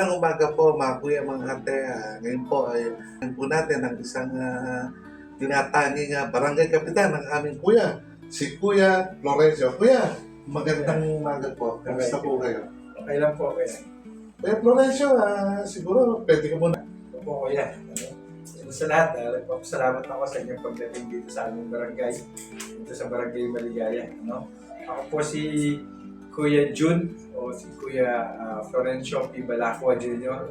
Ang umaga po mga kuya, mga ate, ngayon po ay po natin ang isang tinatanging barangay kapitan ng aming kuya, si Kuya Florencio. Kuya, magandang umaga po. Kamusta po kayo? Okay lang po, kuya. Kuya Florencio, siguro pwede ka muna. Opo, kuya. Sa lahat, nagpapasalamat ako sa inyong pagdating dito sa aming barangay, dito sa Barangay Maligaya. Ako po si Kuya Jun o si Kuya Florencio P. Balacqua Jr.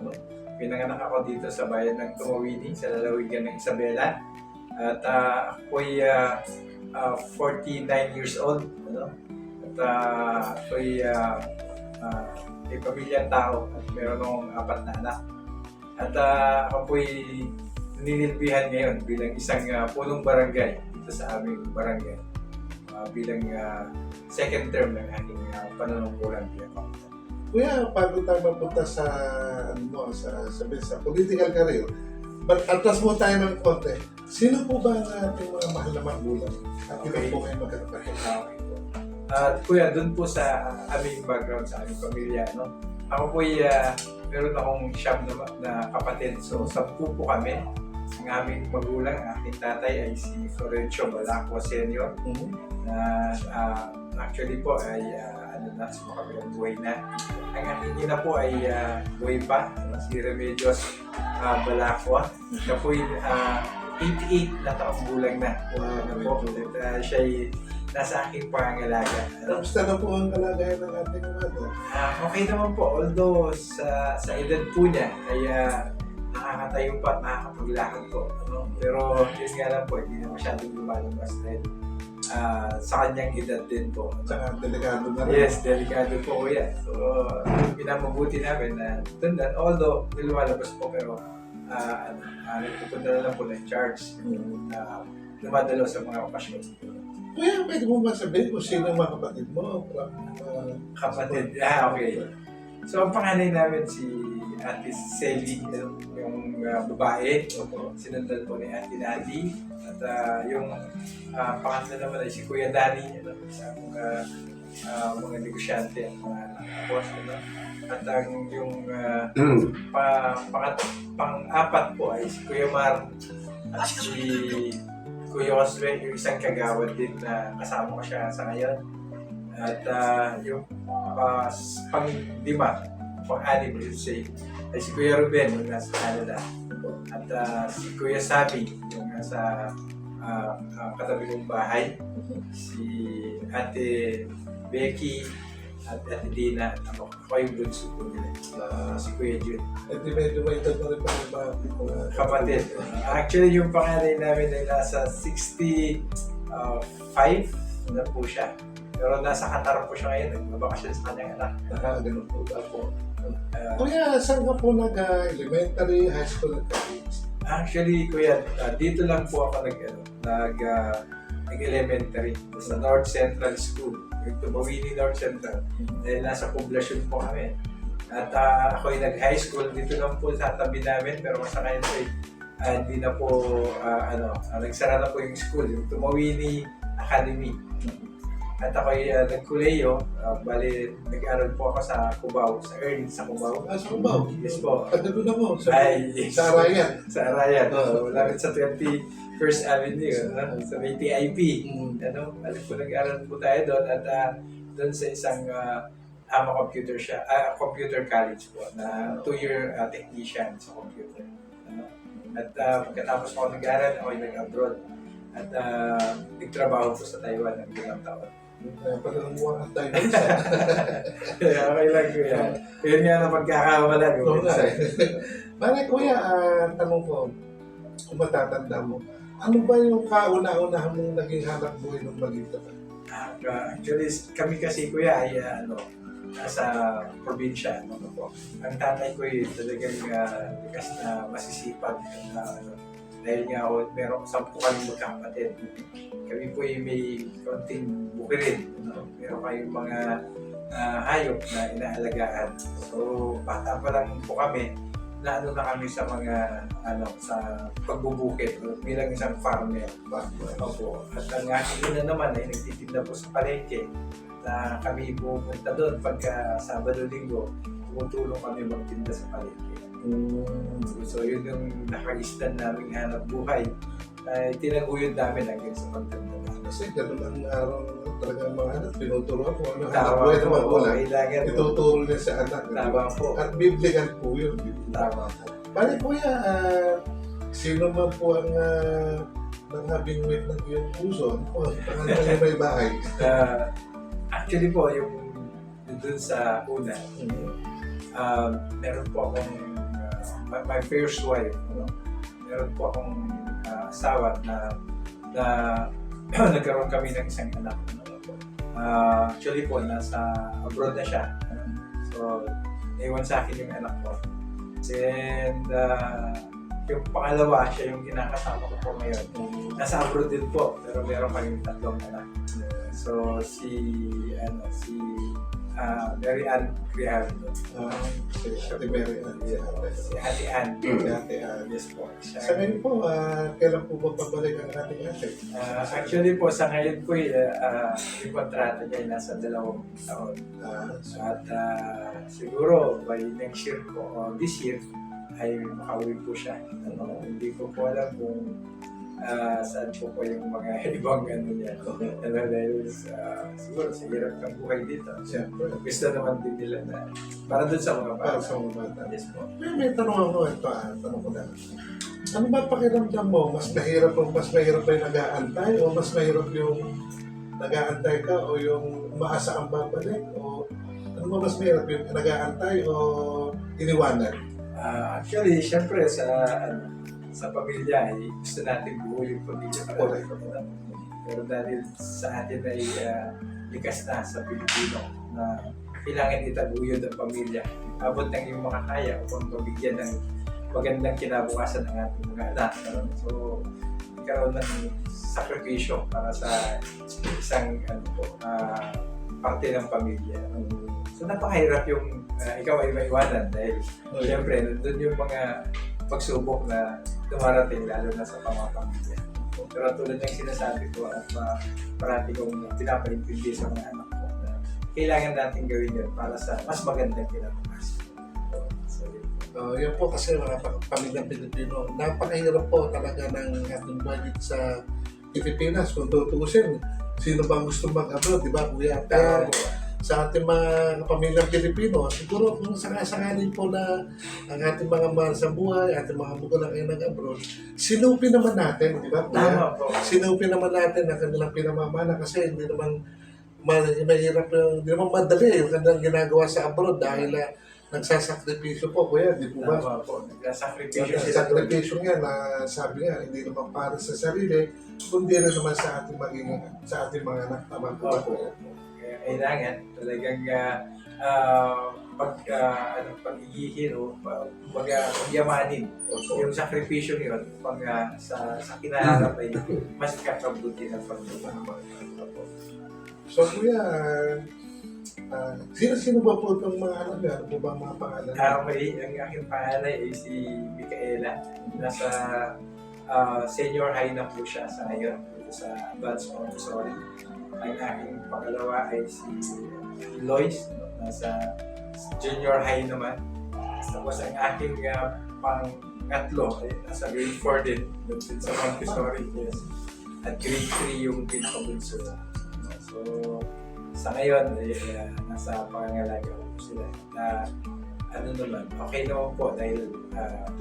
Pinanganak ako dito sa bayan ng Tumawini, sa lalawigan ng Isabela. At ako'y 49 years old. At ako'y may pamilyang tao at meron akong 4 na anak. At ako po'y ninilbihan ngayon bilang isang punong barangay dito sa aming barangay. Bilang second term ng aking panunungkulan bilang kapitan. Kuya, bago tayo mapunta sa, sa political career, atras mo tayo ng konti. Sino po ba ang ating mga mahal na magulang? At Okay. po kayo magkakapatid? At kuya, dun po sa aming background, sa aming pamilya, ako po'y meron akong siyam na kapatid. So, 10 po kami. Ang aming magulang, ang aking tatay ay si Florencio Balacqua Sr. Na actually po ay sa makabilang buhay na. Ang aking ina po ay buhay pa, si Remedios Balacqua. Siya po ay 88 na taong gulang na. At siya ay nasa aking pangangalaga. Kamusta na po ang kalagayan ng ating mother? Okay naman po, although sa edad po niya ay nakakatayo pa at nakakapaglakad po. Pero yun nga lang po, hindi na masyadong lumalabas dahil sa kanyang edad din po. Tsaka delikado na rin. Yes, delikado po yan. So, pinamabuti namin na tundan. Although, lumalabas po pero nagpupunta na lang po ng charge. Dumadalo sa mga okasyon. Kuya, pwede mo ba sabihin kung sino ang mga kapatid mo? Kapatid, okay. So, ang panganay namin si Ate Selly, yung babae. Sinundan po ni Ate Nadi. At yung pangatlo naman ay si Kuya Danny, isang mga negosyante at mga boss. At yung pang-apat po ay si Kuya Mar at si Kuya Oswell, yung isang kagawad din na kasama ko siya sa ngayon. At yung pang-lima, pang-anim, I should say, ay si Kuya Ruben, yung nasa Canada. At si Kuya Sabi, yung nasa katabi kong bahay. Si Ate Becky at Ate Dina. Ako yung bunso po nila. Si Kuya Jun. At medyo may edad na rin pa yung mga Kapatid. Actually, yung panganay namin ay nasa 65 na po siya. Pero nasa Qatar po siya ngayon. Nagbabakasyon sa kanyang anak. Ganun po ba po? Kuya, saan ka po nag-elementary, high school at college? Actually, kuya, dito lang po ako nag-elementary sa North Central School. Yung Tumawini North Central. Dahil nasa poblasyon po kami. At ako ay nag-high school dito lang po sa tabi namin. Pero sa ngayon po hindi na po, nagsara na po yung school. Yung Tumawini Academy. At ako ay nag-kuleyo, bali nag-aral po ako sa Cubao, sa EARN sa Cubao. Sa Cubao? Yes po. Taga doon ako, Yes. sa Arayan. Sa Arayan. Malapit sa 21st Avenue, sa may TIP. Bali po nag-aral po tayo doon at doon sa isang computer college po na 2-year technician sa computer. At pagkatapos ako nag-aral, ako ay nag-abroad. At nagtrabaho po sa Taiwan ng ilang taon. Pagkakuha ng tayo. Okay lang kuya. Yun nga na pagkakamalan. Mara kuya, tanong ko, kung matatanda mo, ano ba yung kauna-unahan mong naging hanap buhay nung maliit ka? Actually, kami kasi kuya ay nasa probinsya. Ang tatay ko ay talagang likas na masisipag. Dahil nga meron 10 kami magkakapatid. Kami po ay may konting bukirin. Meron kayong mga hayop na inaalagaan. So, bata pa lang po kami na kami sa mga sa pagbubukid bilang isang farmer. Opo. At ang aking ina naman ay nagtitinda po sa palengke na kami pupunta doon pagka Sabado-Linggo tumutulong kami magtinda sa palengke. Mm. So yun yung nakaistan naming hanap buhay. Ay tinaguyod namin hanggang sa pagtanda namin. Kasi ganun ang araw talaga ang mga anak, tinuturuan ko ano, hanap Tama buhay ng po, magulang. kailangan po. Ituturo niya sa anak. Tama po. At biblical po yun. Tama po. Bali kuya, sino man po ang nangabingwit ng iyong puso? Ano po, pangalan niya may bahay? Actually po, yung dun sa una, meron po akong my first wife, meron po akong asawa na nagkaroon kami ng isang anak. Actually po, nasa abroad na siya. So, naiwan sa akin yung anak ko. And yung pangalawa, siya yung kinakasama ko po ngayon. Nasa abroad din po, pero meron kaming 3 anak. So, si Mary Ann Grijaldo. Si Ate Mary Ann. Si Ate Ann. Si Ate Ann. Yes po. Siya. Sa ngayon po, kailan po ba pabalik ang ating ate? Actually po, sa ngayon po, yung kontrata niya ay nasa 2 taon. At siguro, by next year po, o this year, ay makauwi po siya. Hindi ko po alam kung saan po yung mga ibang ano niya. Dahil siguro sa hirap ng buhay dito. Siyempre. Gusto naman din nila na para doon sa mga Para bata. sa mga bata. Yes po. May tanong ako ito, tanong ko lang. Ano ba pakiramdam mo? Mas mahirap ba yung nag-aantay o mas mahirap yung nag-aantay ka o yung umaasa ang babalik? O ano ba mas mahirap yung nag-aantay o iniwanan? Actually, syempre sa pamilya ay gusto natin buo yung pamilya para pero dahil sa atin ay likas na sa Pilipino na kailangan itaguyod ang pamilya. Abot ng yung makakaya upang mabigyan ng magandang kinabukasan ng ating mga anak. So, nagkaroon ng sakripisyo para sa isang parte ng pamilya. So, napakahirap yung ikaw ay maiwanan dahil siyempre, nandun yung mga pagsubok na dumarating lalo na sa pamilya. Pero tulad ng sinasabi ko at parati kong pinapaintindi sa mga anak ko na kailangan natin gawin yun para sa mas magandang kinabukasan. So, yan po kasi mga pamilyang Pilipino, napakahirap po talaga ng ating buhay dito sa Pilipinas. Kung tutuusin, sino ba gusto mag-abroad, di ba kuya? Kaya sa ating mga pamilyang Pilipino, siguro kung sakasakali po na ang ating mga mahal sa buhay, ating mga magulang ay nag-abroad, sinupin naman natin, di ba? tama po. Sinupin naman natin ang kanilang pinamamana kasi hindi naman mahirap, hindi naman madali yung kanilang ginagawa sa abroad dahil nagsasakripisyo po, kuya, di po ba? Tama po. Nagsasakripisyo Yung sila. sakripisyo nga na sabi nga, hindi naman para sa sarili, kundi rin naman sa ating sa ating mga anak. Tama po ba po? Kaya kailangan talagang pag-iihin o pagyamanin yung sakripisyo yun pag sa kinaharap ay mas kakabuti ng pagmamahal. So kuya, sino ba po itong mga anak niya? Ano po ba ang mga pangalan niya? Ang aking panganay ay si Micaela. Nasa senior high na po siya sa ngayon dito sa Advanced Montessori. Ang aking pangalawa ay si Lois, nasa junior high naman. Tapos ang aking pang-3 ay nasa grade 4 din sa Montessori. Yes. At grade 3 yung pinakabunso. So, sa ngayon, nasa pangangalaga ko sila. Ano naman, okay naman po dahil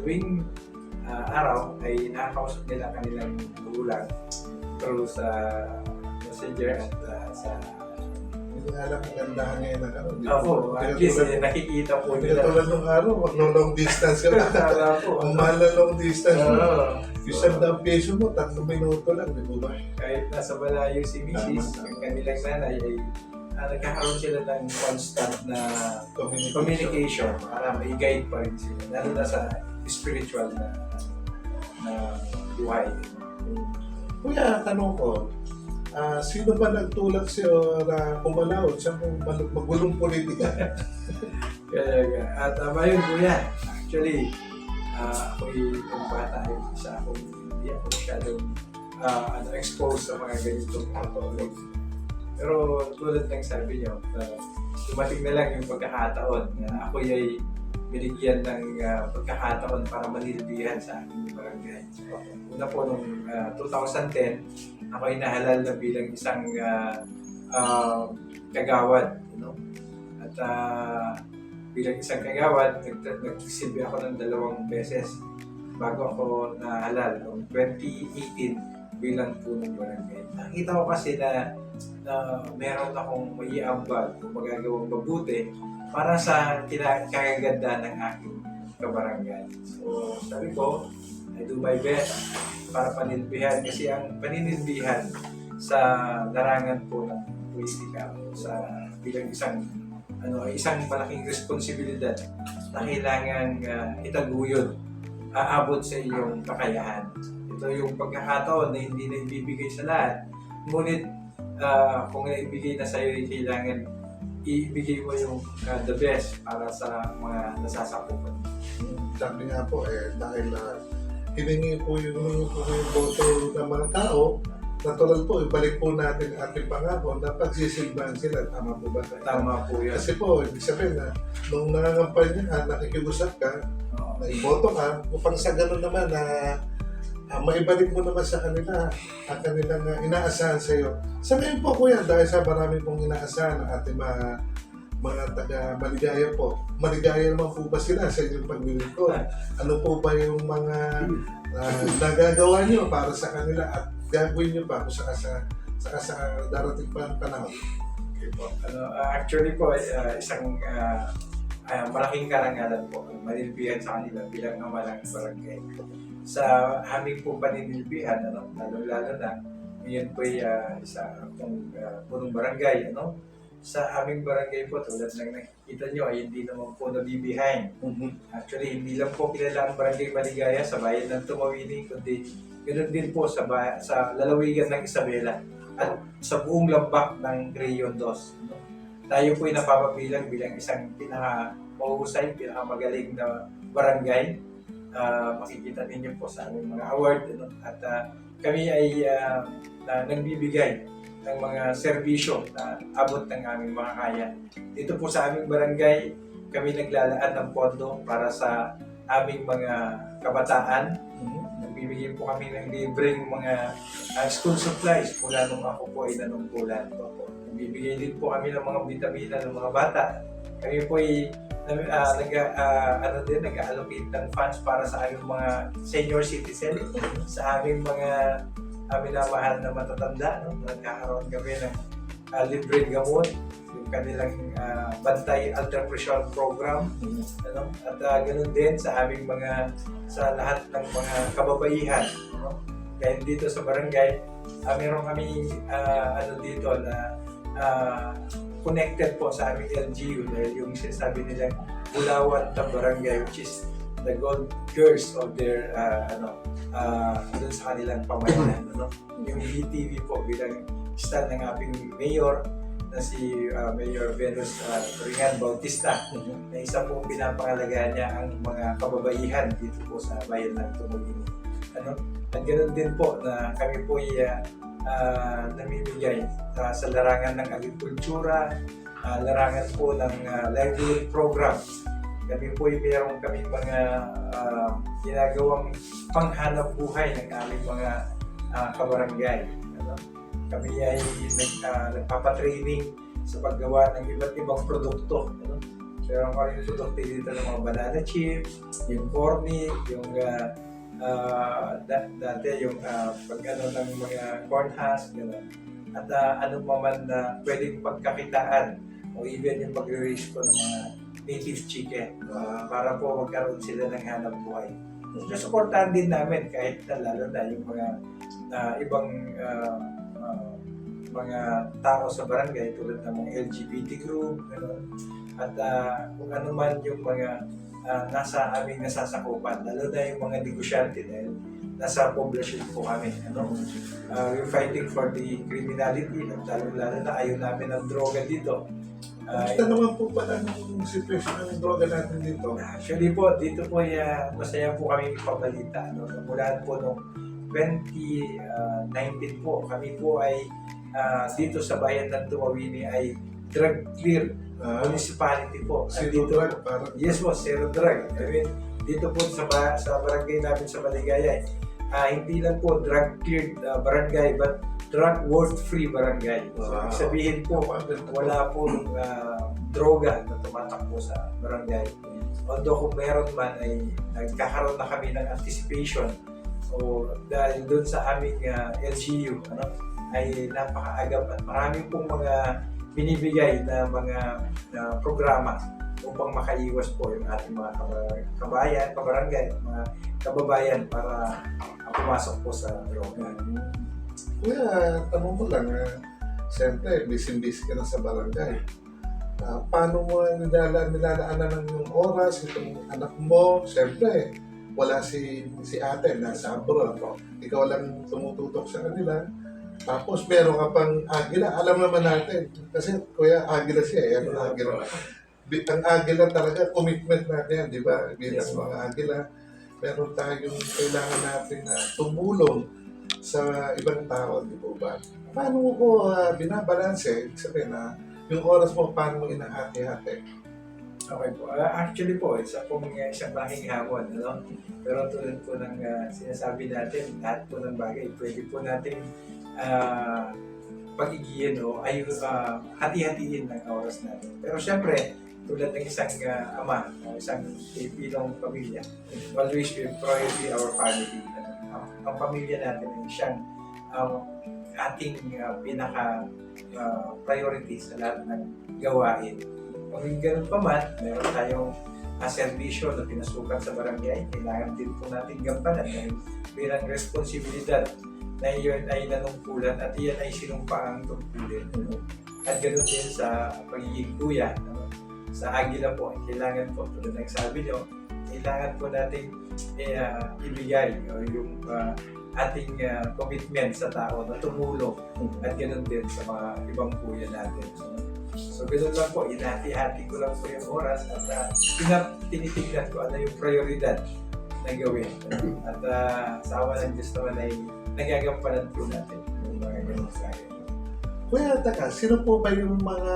tuwing araw ay nakakausap nila kanilang magulang through sa messenger at sa Hindi nga alam kung gandahan ngayon ng ano. Opo, at least nakikita po Hindi nila. tulad ng araw, long distance ka na. Tama po. Ang mahal na long distance mo. Oo. Isang daang peso mo, 3 minuto lang, di ba? Kahit nasa malayo si Mrs., Tama. yung kanilang nanay ay nagkakaroon sila ng constant na communication para may-guide pa rin sila. Lalo na sa spiritual na buhay. Kuya, tanong ko, sino ba nagtulak sa'yo na pumalaot sa magulong politika? At tama yun, kuya. Actually, ako'y yung bata ay isa akong hindi ako masyadong exposed sa mga ganitong topic. Pero tulad ng sabi niyo, dumating na lang yung pagkakataon na ako ay binigyan ng pagkakataon para manilbihan sa aking barangay. Una po noong 2010, ako ay nahalal na bilang isang kagawad. At bilang isang kagawad, nagsilbi ako ng 2 beses bago ako nahalal noong 2018 bilang punong barangay. Nakita ko kasi na meron akong maiambag kung magagawang mabuti para sa kagaganda ng aking kabarangay. So, sabi ko, I do my best para panilbihan kasi ang paninilbihan sa larangan po ng politika sa bilang isang malaking responsibilidad na kailangan itaguyod, aabot sa iyong kakayahan. Ito yung pagkakataon na hindi na ibibigay sa lahat, ngunit kung naibigay na sa iyo, kailangan ibigay mo yung the best para sa mga nasasakupan. Sabi nga po dahil hiningi po yung boto ng mga tao, natural po, ibalik po natin ang ating pangako na pagsisilbahan sila. Tama po ba? Tama po yan. Kasi po, ibig sabihin na nung nangangampanya ka, nakikiusap ka, na iboto ka, upang sa ganun naman na maibalik mo naman sa kanila ang kanilang inaasahan sa iyo. Sa ngayon po kuya, dahil sa marami pong inaasahan ng ating mga taga-maligaya po. Maligaya naman po ba sila sa inyong paglilingkod? Ano po ba yung mga nagagawa nyo para sa kanila at gagawin nyo pa kung sa darating pa ang panahon? Okay po. Actually po, isang malaking karangalan po ang manilbihan sa kanila bilang ama ng barangay. Sa aming po paninilbihan, lalo-lalo na, ngayon po ay isa akong punong barangay. Sa aming barangay po, tulad ng nakikita nyo, ay hindi naman po nabibihain. Actually, hindi lang po kilala ang Barangay Maligaya sa bayan ng Tumawini, kundi ganoon din po sa lalawigan ng Isabela at sa buong lambak ng Region 2. Tayo po ay napapabilang bilang isang pinaka-mahusay, pinaka-magaling na barangay. Makikita ninyo po sa aming mga award. At kami ay nagbibigay ng mga serbisyo na abot ng aming mga kaya. Dito po sa aming barangay, kami naglalaan ng pondo para sa aming mga kabataan. Nagbibigay po kami ng libreng mga school supplies mula nung ako po ay nanungkulan. Nagbibigay din po kami ng mga vitamina ng mga bata. Kami po ay nag-allocate ng funds para sa aming mga senior citizen, sa aming mga minamahal na matatanda. Nagkakaroon kami ng libreng gamot, yung kanilang bantay ultra-pressure program, at ganoon din sa aming sa lahat ng mga kababaihan. Dahil dito sa barangay, meron kami dito na connected po sa aming LGU dahil yung sinasabi nilang Bulawan ng barangay, which is the gold girls of their dun sa kanilang pamayanan. Yung BTV po bilang stand ng aming mayor na si Mayor Venus Ringan Bautista, na isa pong pinapangalagaan niya ang mga kababaihan dito po sa bayan ng Tumawini. At ganoon din po na kami po ay namimigay sa larangan ng agrikultura, larangan po ng livelihood program. Kami po ay mayroon kami mga ginagawang panghanap buhay ng aming mga kabarangay. Kami ay nagpapatraining sa paggawa ng iba't ibang produkto. Meron kami yung produkto dito ng mga banana chips, yung corny, yung dati yung ng mga corn husks, gano'n. At maman na pwedeng pagkakitaan o even yung pagre-raise ko ng mga native chicken para po magkaroon sila ng hanap buhay. Susuportahan din namin kahit lalo na yung mga ibang mga tao sa barangay tulad ng mga LGBT group, gano'n. At kung ano man yung mga nasa aming nasasakupan, lalo na yung mga negosyante dahil nasa poblasyon po kami. We're fighting for the criminality, lalo na ayaw namin ng droga dito. Ito naman po pala ng sitwasyon ng droga natin dito. Actually po, dito po masaya po kami ipabalita. Mula po noong 2019 po, kami po ay dito sa bayan ng Tumawini ay drug-clear Ah, municipality po. At zero dito, drug, parang yes po, zero drug. I mean, dito po sa barangay namin sa Maligaya, hindi lang po drug-cleared barangay, but drug-world-free barangay. So, Wow. ibig sabihin po, wala po droga na tumatakbo sa barangay. Although kung meron man ay nagkakaroon na kami ng anticipation. So dahil doon sa aming LGU, ay napakaagap at marami pong mga binibigay na mga programa upang makaiwas po yung ating mga kabarangay, mga kababayan para pumasok po sa droga. Kuya, tanong mo lang, siyempre, busy-busy ka na sa barangay. Paano mo nilalaanan ng yung oras, itong anak mo? Siyempre, wala si ate, nasa abroad. Ikaw lang tumututok sa kanila. Tapos meron ka pang agila. Alam naman natin, kasi kuya, agila siya eh. Ano agila? Ang agila talaga, commitment natin yan, di ba? Bilang Yes. mga agila, meron tayong kailangan natin na tumulong sa ibang tao, di po ba? Paano mo po binabalanse? Sabihin na, yung oras mo, paano mo inahati-hati? Okay po. Actually po, isa pong isang malaking hamon. Pero tulad po ng sinasabi natin, lahat po ng bagay, pwede po natin pag-igihin o hati-hatiin ng oras natin. Pero syempre, tulad ng isang ama o isang Pilipinong pamilya, always we priority our family. Ang pamilya natin ay siyang ating pinaka priority sa lahat ng gawain. Kung ganun pa man, meron tayong serbisyo na pinasukan sa barangay, kailangan din po natin gampanan dahil bilang responsibilidad na iyon ay nanungkulan at iyan ay sinumpaang tungkulin. At ganoon din sa pagiging kuya. Sa agila po, kailangan po, tulad ng sabi nyo, kailangan po natin ibigay yung ating commitment sa tao na tumulong at ganoon din sa mga ibang kuya natin. So ganoon lang po, inahati-hati ko lang po yung oras at tinitignan ko ano yung prioridad na gawin. At sa awa ng Diyos naman ay nagagampanan po natin yung mga ganun sa akin. Kuya, taka, sino po ba yung mga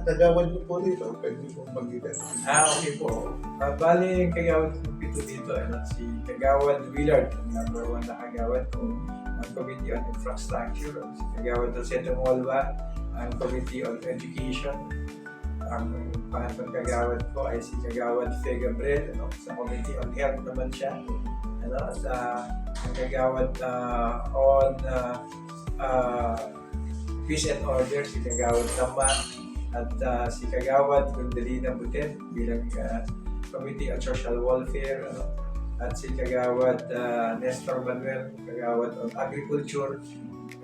kagawad niyo po dito? Pwede niyo pong magitan. Okay po. Bali, yung kagawad ko pito dito, si Kagawad Willard, ang number 1 na kagawad ko, ang Committee on Infrastructure, si Kagawad Jose Molva, ang Committee on Education, ang pangatlong kagawad ko ay si Kagawad Fe Gabriel, sa Committee on Health naman siya, at ang kagawad on Peace and Order, si Kagawad Tama, at si Kagawad Gundalina Butet bilang Committee on Social Welfare, at si Kagawad Nestor Manuel, Kagawad on Agriculture,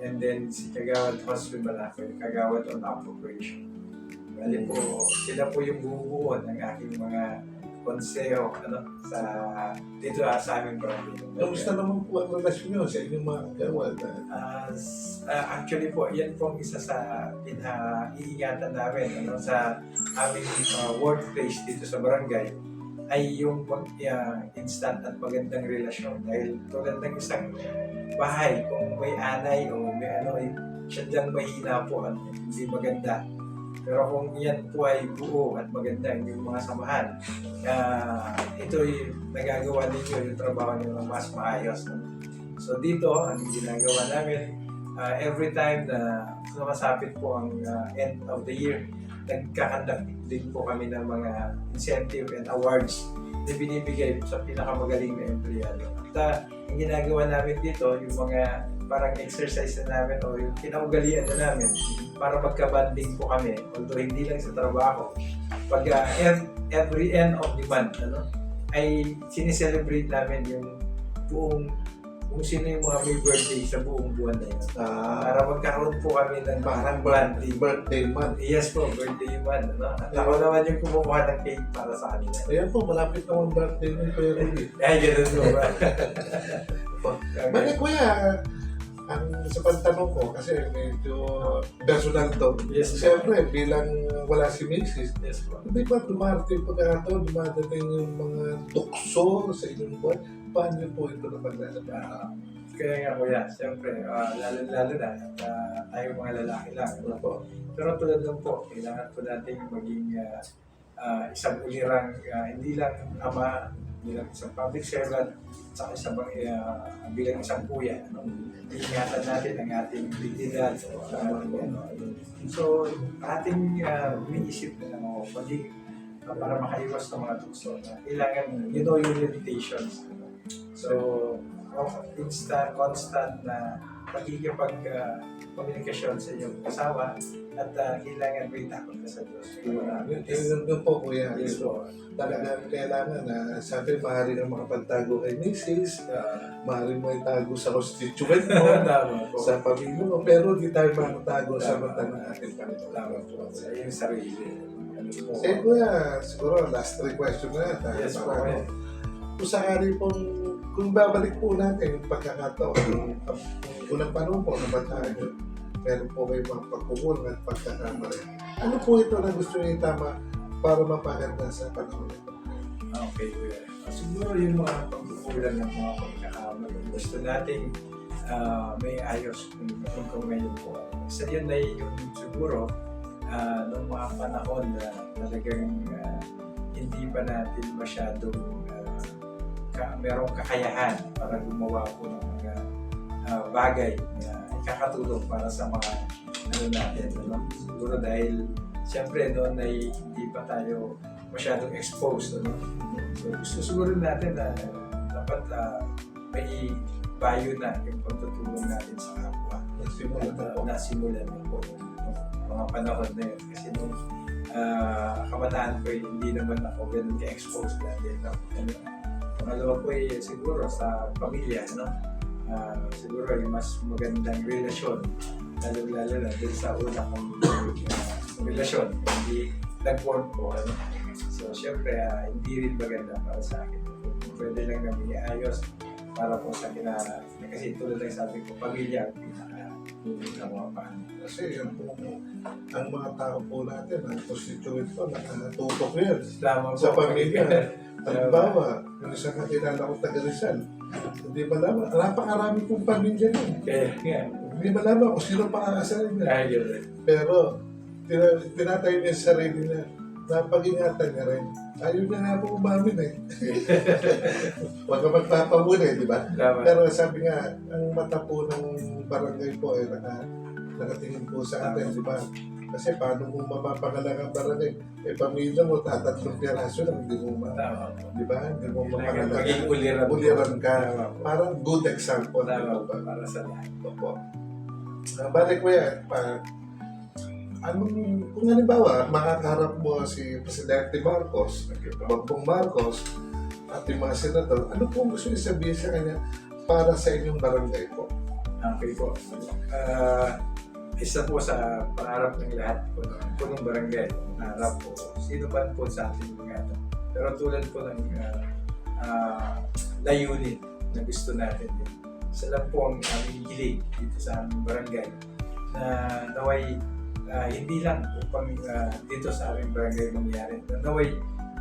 and then si Kagawad Josue Malaco, Kagawad on Appropriation. Bali po, sila po yung bumubuo ng aking mga konseho dito sa aming barangay. Kamusta naman po ang relasyon niyo sa inyong mga kagawad? Actually po, yan pong isa sa pinaiingatan namin sa aming workplace dito sa barangay ay yung instant at magandang relasyon. Dahil tulad ng isang bahay, kung may anay o may ay sadyang mahina po at hindi maganda. Pero kung yan po ay buo at maganda yung mga samahan, ito'y nagagawa ninyo yung trabaho nyo mas maayos. So dito, ang ginagawa namin, every time na sumasapit po ang end of the year, nagkakandak din po kami ng mga incentive and awards na binibigay sa pinakamagaling na empleyado. At ang ginagawa namin dito, yung mga parang exercise na namin o yung kinaugalian na namin para magka-banding po kami, although hindi lang sa trabaho. Pag every end of the month, ay sineselebrate namin yung buong kung sino yung mga may birthday sa buong buwan na yun. Para magkaroon po kami ng parang banding. Birthday month. Yes po, birthday month. At ako naman yung kumukuha ng cake para sa kanila. Ayan po, malapit naman birthday mo Kuya Rudy. Ay, gano'n po ba? Bali kuya, ang sa pagtanong ko, kasi medyo personal to. Yes, Siyempre, bilang wala si Mrs., Yes po. hindi ba dumarating pagkakataon, dumadating yung mga tukso sa inyong buwan? Paano po ito na paglalagay? Kaya nga kuya, siyempre, lalo na, tayo mga lalaki lang. Ano po? Pero tulad lang po, kailangan po natin maging isang ulirang, hindi lang ama, hindi lang isang public servant, saka isang bilang isang kuya. Ano? Ingatan natin ang ating dignidad. So, ating umiisip na maging para makaiwas ng mga tukso. Kailangan, you know your limitations. So, constant na pagkikipag-komunikasyon sa inyong kasawa at kailangan may takot ka sa Diyos. Yun po, kuya. Yes po. Talagang kailangan na sabi, maaari kang makapagtago kay Mrs. Maaari mo itago sa constituent mo, Tama po. sa pamilya mo, pero di tayo makatago sa mata ng ating Panginoon. Tama po. Sa iyong sarili. Kasi kuya, siguro last 3 question na tayo. Yes po. Kung sakali pong, kung babalik po natin yung pagkakataon, yung unang panahon po na bataan yun, meron po kayo mga pagkukulang at pagkakamali. Ano po ito na gusto niyo itama para mapaganda sa panahon ito? Okay, kuya. Siguro yung mga pagkukulang ng mga pagkakamali. Gusto nating may ayos kung ngayon po. Isa yun na yung siguro noong mga panahon na talagang hindi pa natin masyadong merong kakayahan para gumawa po ng mga bagay na ikakatulong para sa mga natin. Siguro dahil siyempre noon ay hindi pa tayo masyadong exposed. So gusto siguro natin na dapat may bayo na yung pagtutulong natin sa kapwa. Nasimulan na po yung mga panahon na yun. Kasi nung kabataan ko hindi naman ako ganun ka-exposed natin. Pangalawa po siguro sa pamilya, no? Siguro ay mas magandang relasyon, lalo na din sa una kong relasyon, hindi nag-work po. Ano? So, syempre, hindi rin maganda para sa akin. Pwede lang na may ayos para po sa kasi tulad ng sabi ko, pamilya ang pinaka-pinaka. Kasi yun po, ang mga tao po natin, ang constituent po, nakatutok yan sa pamilya. Halimbawa, yung isang kakilala ko taga Rizal, hindi malaman, napakarami pong pamilya nun. Hindi malaman kung sino pakakasarin niya. Pero, tinatayo niya sa sarili niya, napag-ingatan niya rin. Ayaw niya nga po umamin eh. Huwag ka magpapamuna di ba? Pero sabi nga, ang mata po ng barangay po ay nakatingin po sa atin, di ba? Kasi paano mo mapapangalang ang barangay? Pamilya mo, tatlong piraso lang, hindi mo di ba? Hindi mo mapangalang. Uliran ka. Parang good example. Para sa lahat. Opo. Balik ko yan, kung halimbawa, makakaharap mo si Presidente Marcos, Bongbong Marcos, at yung mga senador, ano po gusto niyo sabihin sa kanya para sa inyong barangay po? Okay po. Isa po sa pangarap ng lahat po ng barangay. Pangarap po, sino ba po sa ating mga ito. Pero tulad po ng layunin na gusto natin. Isa lang po ang aming hilig dito sa aming barangay na naway hindi lang upang dito sa aming barangay mangyari. Naway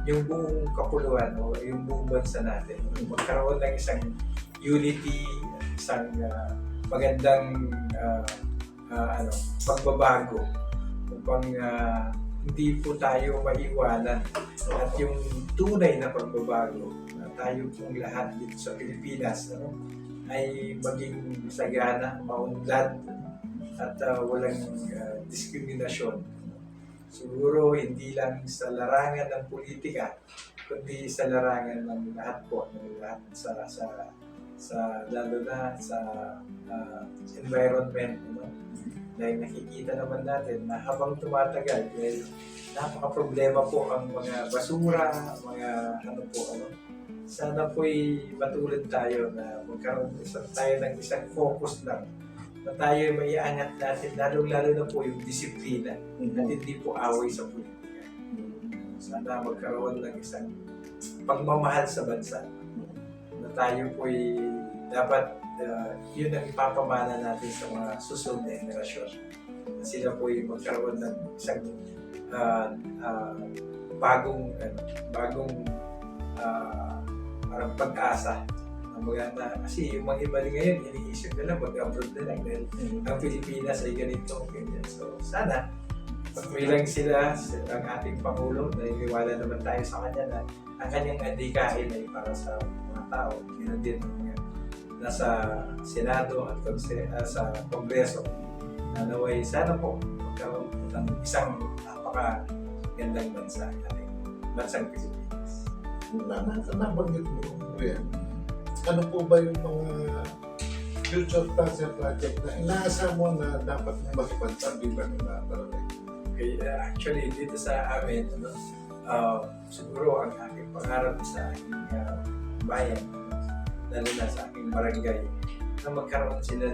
yung buong kapuluan o yung buong bansa natin magkaroon ng isang unity, isang magandang pagbabago upang hindi po tayo maiwanan at yung tunay na pagbabago na tayo pong lahat dito sa Pilipinas ay maging sagana, maunlad at walang diskriminasyon. Siguro hindi lang sa larangan ng politika, kundi sa larangan ng lahat po, ng lahat sa lalo na sa environment. Dahil nakikita naman natin na habang tumatagal, napaka-problema po ang mga basura, mga Sana po'y matulad tayo na magkaroon tayo ng isang focus lang na tayo may iangat natin, lalo na po yung disiplina at hindi po away sa politika. Sana magkaroon ng isang pagmamahal sa bansa na tayo po'y dapat yun ang ipapamana natin sa mga susunod na henerasyon. Sila po'y magkaroon ng isang bagong parang pag-asa na Kumbaga na, kasi yung mga iba rin ngayon, iniisip nila mag-abroad na lang dahil ang Pilipinas ay ganito, ganyan. So sana, pagbilang sila, ang ating Pangulo, naniniwala naman tayo sa kanya na ang kanyang adhikain ay para sa mga tao. Yun din ang mga nasa Senado at sa Kongreso. Naway, sana po magkaroon po ng isang napakagandang bansa ang ating bansang Pilipinas. Nabanggit mo, Kuya, ano po ba yung mga future plans and project na inaasa mo na dapat matupad sa bilang na talaga? Okay, actually, dito sa amin, siguro ang aking pangarap sa aking bayan, lalo na sa aking barangay, na magkaroon sila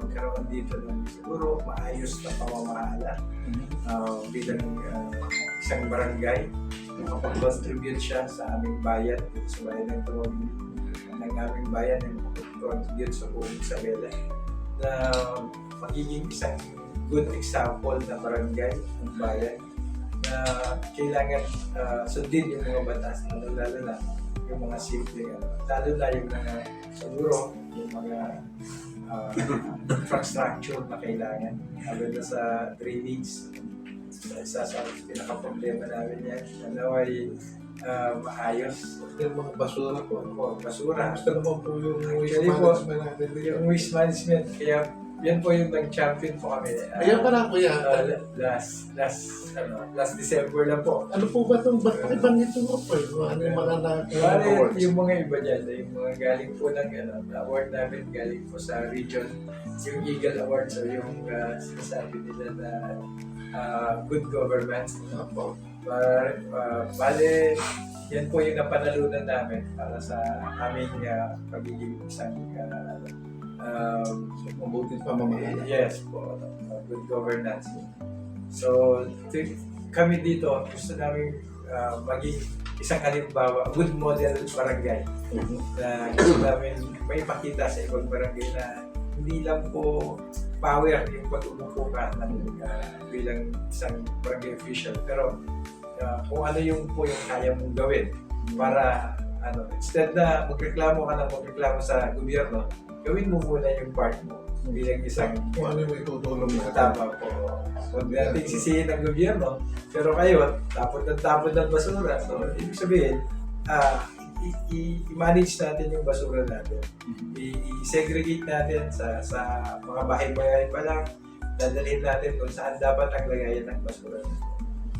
magkaroon dito ng siguro maayos na pamamahala bilang isang barangay. Makapag-contribute siya sa aming bayan, sa bayan ng Tumawin, ng aming bayan, na makapag-contribute sa buong Isabela, na magiging isang good example na barangay ng bayan na kailangan sundin yung mga batas, lalo na yung mga simple, lalo na yung mga siguro yung mga infrastructure na kailangan, lalo na sa drainage. Isa sa pinaka-problema namin yan, ano ay maayos. Yung mga basura po. Basura. Gusto naman po yung waste Actually po, management natin. yung waste management, kaya yan po yung nag-champion po kami. Ayan pala, Kuya. Last December lang po. Ano po ba itong ibang ito mo po? Ano yung mga Bale, yung mga iba dyan, yung mga galing po ng award namin, galing po sa region, yung Eagle Award, so yung sinasabi nila na good government. Bale, yan po yung napanalunan namin para sa aming pagiging isang mabuting pamamahala. yes po, good governance. So, kami dito, gusto namin maging isang halimbawa, good model barangay na gusto namin may ipakita sa ibang barangay na hindi lang po power yung pag-umupo ka bilang isang barangay official, pero kung ano yung po yung kaya mong gawin para instead na magreklamo ka ng magreklamo sa gobyerno, gawin mo muna yung part mo bilang isang Kung ano yung may tutulong na. tama po. Huwag natin sisihin ng gobyerno, pero kayo, tapon ng basura. So, ibig sabihin, i-manage natin yung basura natin. I-segregate natin sa mga bahay-bahay pa lang, dadalhin natin kung saan dapat ang lagayan ng basura natin.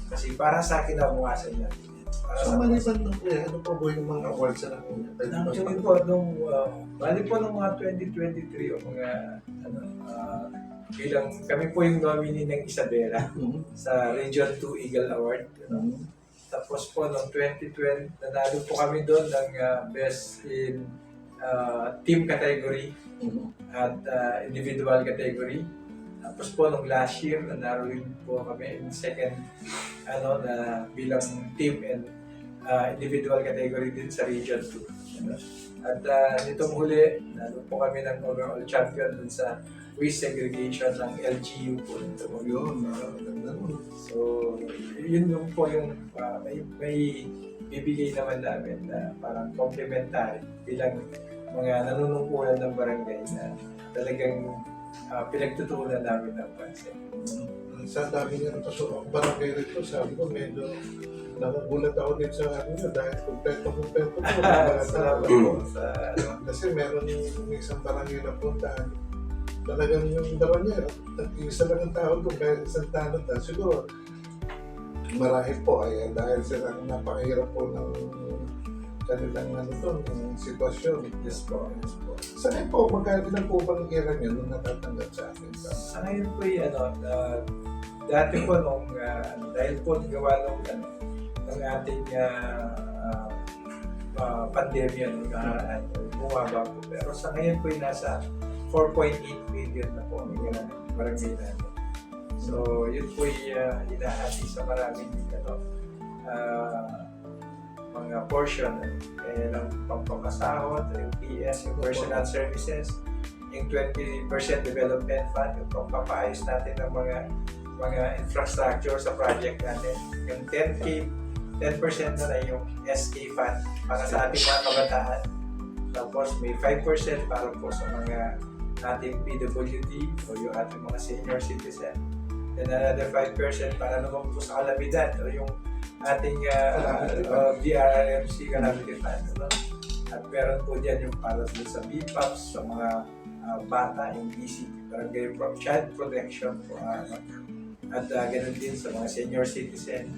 Kasi para sa akin, nabukasan natin. So, maliban ng Kuya, ano po ba yung mga awards na nakuha? Actually po, bali po ng mga 2023 o mga bilang kami po yung nominee ng Isabela sa Region 2 Eagle Award. Tapos po noong 2020, nanalo po kami doon ng Best in Team category at individual category. Tapos po nung last year, nanalo rin po kami in second na bilang team and individual category din sa Region 2. At nitong huli, nalo po kami ng overall champion dun sa waste segregation ng LGU po. So, yun yung po yung may bibigay naman namin na parang complimentary bilang mga nanunungkulan ng barangay na talagang pinagtutuunan namin ng bansa. Sa dami nga ng barangay rito, sabi ko medyo nakugulat ako din sa dahil kumpleto po. Salamat po sa Kasi meron yung isang barangay na puntahan. Talagang yung barangay, isa lang ang tao doon, kaya isang tanod na. Siguro, marahil po ay dahil sila napakahirap po ng kanilang ng sitwasyon. yes po. Saan po, magkailan po bang era niyo nung natatanggap sa akin? Sa ngayon po dati po nung dahil po gawa ng ating pandemya nung nakaraan, bumaba po. Pero sa ngayon po nasa 4.8 million na po ang barangay natin. So yun po hinahati sa maraming mga portion ng pampapasahod, yung PS, yung personal services, yung 20% development fund, yung pampapaayos natin ng mga infrastructure sa project natin, yung 10% na yung SK fund para sa ating mga kabataan, Tapos may 5% para po sa mga ating PWD o yung ating mga senior citizen. Then another 5% para naman po sa kalamidad o yung ating DRRMC Calamity Fund. Ano? At meron po dyan yung para sa BPAPs, sa mga bata, yung BCP, Barangay Child Protection po. At ganoon din sa mga senior citizen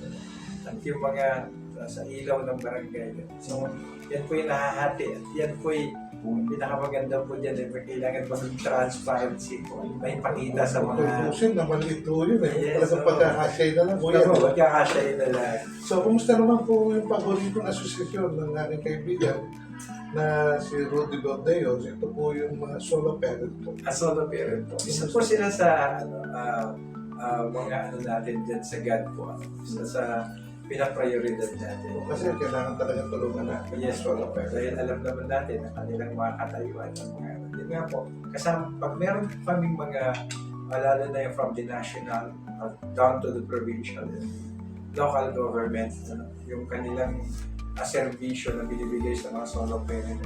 at yung mga sa ilaw ng barangay. So, yan po yung nahahati. At yan po yung pinakamaganda po dyan. Kailangan po ng transparency po. May pakita sa mga... Tutusin na maliit po yun eh. Yes, Talagang so- pagkakasya na lang. Kuya, Ano, di ba? magkakasya na lang. So, kumusta naman po yung paboritong asosasyon ng aking kaibigan na si Rudy Bordeo? Ito po yung mga solo parent po. Solo parent po. Isa po sila sa mga ano natin dyan sa God po. Isa sa pinaprioridad natin. Kasi kailangan talaga tulungan natin. Yes, solo parent. Dahil alam naman natin ang kanilang mga katayuan. Yun nga po. Kasama, pag meron kaming mga lalo na yung from the national down to the provincial and local government, yung kanilang servisyo na binibigay sa mga solo parent,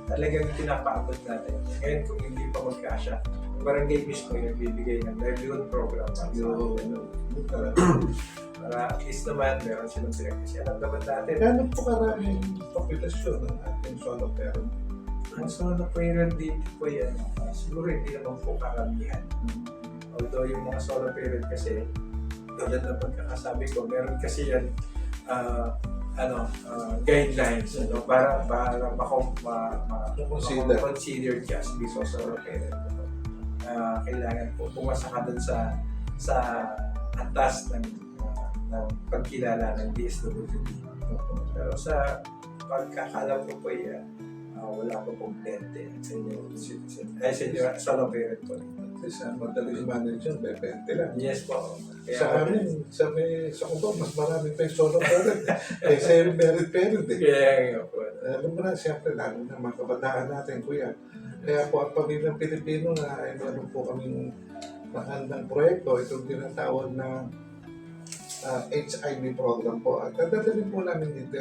talagang pinapaabot natin. Ngayon kung hindi pa magkasya, yung barangay mismo yung bibigay ng livelihood program para at least naman meron silang kasi alam naman natin Gano'n po karaming populasyon ng ating solo parent? ang solo parent dito po yan, siguro hindi naman po karamihan. Although yung mga solo parent kasi, tulad ng pagkakasabi ko, meron kasi yan guidelines para consider just be solo parent. Kailangan po pumasa ka dun sa antas ng pagkilala ng DSWD. Pero sa pagkakalam ko po yan, wala po pong lente sa inyo solo parent po. Kasi sa madaling manage yun, depende lang. Yes po. Sa amin, sa kubo, mas marami pa yung solo parent. Kaysa yung married parent eh. Kaya nga po. Alam mo na, siyempre, lalo na mga kabataan natin, kuya. Kaya po ang pamilyang Pilipino na ay meron po kaming mahandang proyekto, itong tinatawag na HIV program po. At dadalhin po namin dito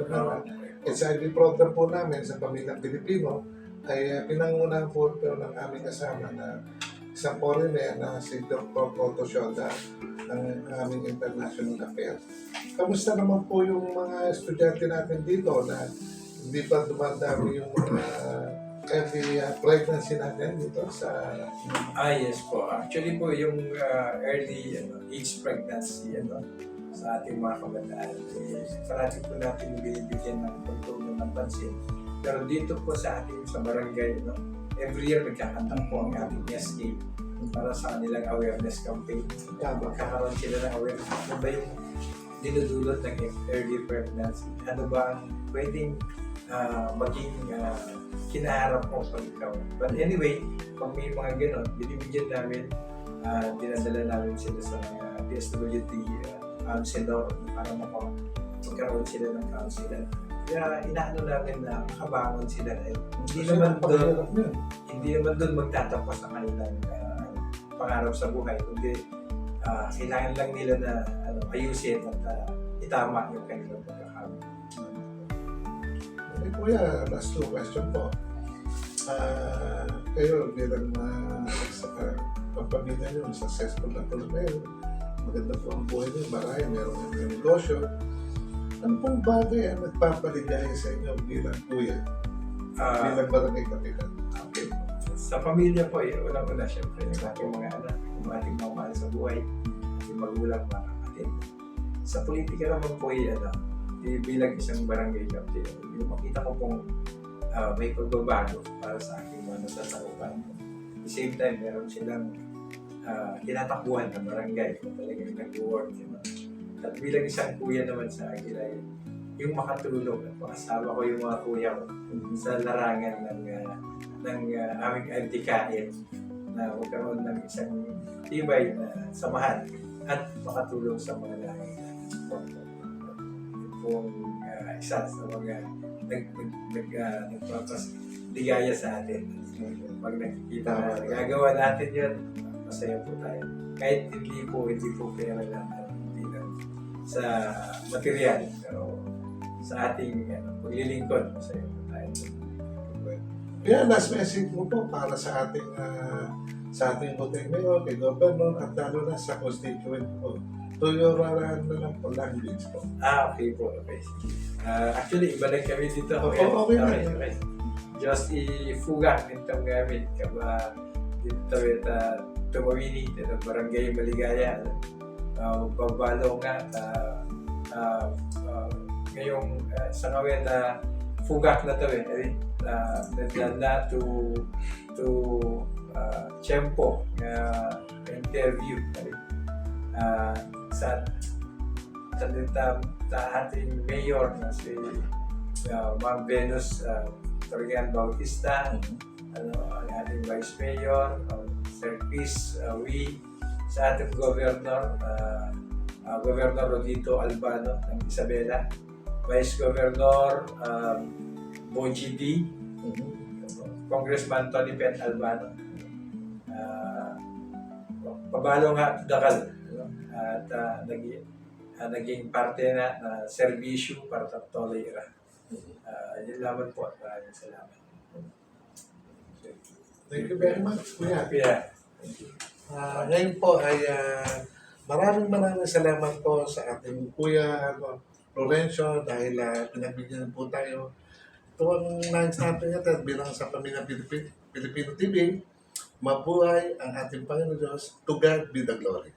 na HIV program po namin sa pamilyang Pilipino ay pinangunahan po ng aming kasama na isang foreigner na si Dr. Proto Shoda ng aming international affairs. Kamusta naman po yung mga estudyante natin dito na hindi pa dumandami yung every pregnancy natin dito sa... Yes po. Actually po yung early age pregnancy sa ating mga kabataan, parati po natin binibigyan ng pagtulong ng pansin. Pero dito po sa ating sa barangay, every year magkakantang po ang ating SK para sa kanilang awareness campaign. Magkakaroon sila ng awareness. Ano ba yung dinudulot ng early pregnancy? Ano ba ang pwedeng maging kinaharap mo pag ikaw? But anyway, pag may mga ganon, binibigyan namin, dinadala namin sila sa mga DSWD counselor para magkaroon sila ng counselor. Kaya inaano namin na makabangon sila dahil hindi naman doon magtatapos ang kanilang pangarap sa buhay, kundi kailangan lang nila na ayusin at itama yung kanilang pagkakamali. Kuya, last two question po. Kayo bilang pagpamilya nyo, successful na po na kayo. Maganda po ang buhay nyo, marami, meron ng negosyo. Ano pong bagay ang nagpapaligaya sa inyo bilang kuya? Bilang barangay kapitan? Okay. Sa pamilya po, unang-una siyempre, yung ating mga anak, yung ating mga mahal sa buhay, ating magulang, mga kapatid. Sa politika naman po, bilang isang barangay captain, yung makita ko pong may pagbabago para sa aking mga nasasaukan. At the same time, meron silang tinatakbuhan ng barangay kung talagang nag-work. At bilang isang kuya naman sa akin ay yung makatulong at makasama ko yung mga kuya ko sa larangan ng aming adhikain na magkaroon ng isang tibay na samahan at makatulong sa mga larangan. Kung isa sa mga nagpapaligaya sa atin. Pag nakikita na nagagawa natin yun, masaya po tayo. Kahit hindi po pera lang, hindi lang sa material, pero sa ating paglilingkod, masaya po tayo. Kaya last message mo po para sa ating buting mayor, kay Governor, at lalo na sa constituent po. To your na lang po language po. Okay po. Okay. Actually, ibalik kami dito. Okay na. Okay. Just ifuga nitong gamit kaba dito ita tumawini dito barangay Maligaya. Babalo nga ngayong sa ngawin na fugak na to na to Tiyempo interview sa ating mayor na si Ma'am Venus Torrean Bautista, ang ating vice mayor, Sir Chris sa ating governor, Governor Rodito Albano ng Isabela, Vice Governor Boji D, Congressman Tony Pen Albano, pabalo nga dakal at naging parte na serbisyo para sa tolera. Yun lamang po at maraming salamat. Thank you very much, Kuya. Yeah. Ngayon po ay maraming salamat po sa ating Kuya Lorenzo dahil pinagbigyan po tayo. Ito ang nais natin natin bilang sa Pamilya Pilipino TV. Mabuhay ang ating Panginoon Diyos. To God be the glory.